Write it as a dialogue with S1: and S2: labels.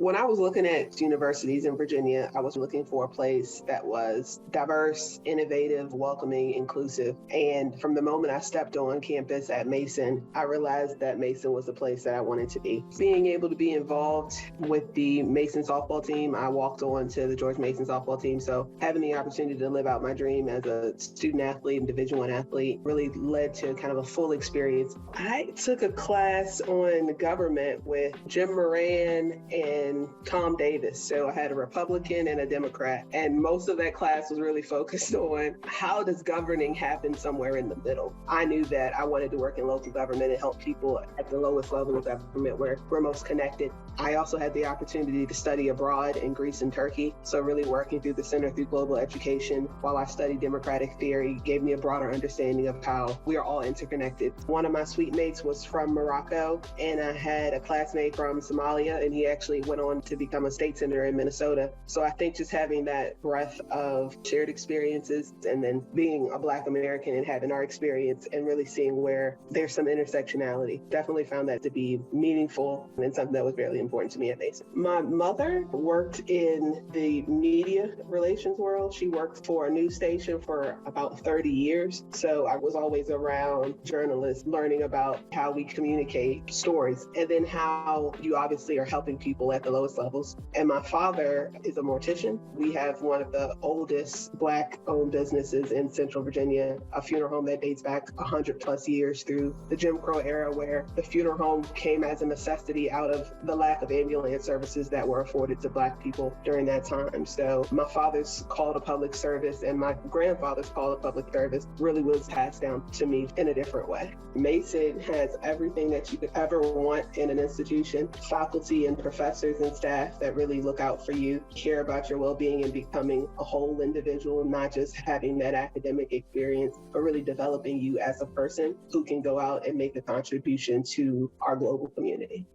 S1: When I was looking at universities in Virginia, I was looking for a place that was diverse, innovative, welcoming, inclusive. And from the moment I stepped on campus at Mason, I realized that Mason was the place that I wanted to be. Being able to be involved with the Mason softball team, I walked on to the George Mason softball team. So having the opportunity to live out my dream as a student athlete and Division I athlete really led to kind of a full experience. I took a class on government with Jim Moran and Tom Davis. So I had a Republican and a Democrat. And most of that class was really focused on how does governing happen somewhere in the middle. I knew that I wanted to work in local government and help people at the lowest level of government where we're most connected. I also had the opportunity to study abroad in Greece and Turkey. So really working through the Center through Global Education while I studied democratic theory gave me a broader understanding of how we are all interconnected. One of my suite mates was from Morocco, and I had a classmate from Somalia, and he actually went on to become a state senator in Minnesota. So I think just having that breadth of shared experiences and then being a Black American and having our experience and really seeing where there's some intersectionality, definitely found that to be meaningful and something that was very important to me at Mason. My mother worked in the media relations world. She worked for a news station for about 30 years. So I was always around journalists, learning about how we communicate stories and then how you obviously are helping people at the lowest levels. And my father is a mortician. We have one of the oldest Black-owned businesses in Central Virginia, a funeral home that dates back 100 plus years through the Jim Crow era, where the funeral home came as a necessity out of the lack of ambulance services that were afforded to Black people during that time. So my father's call to public service and my grandfather's call to public service really was passed down to me in a different way. Mason has everything that you could ever want in an institution, faculty and professors and staff that really look out for you, care about your well-being and becoming a whole individual, not just having that academic experience, but really developing you as a person who can go out and make a contribution to our global community.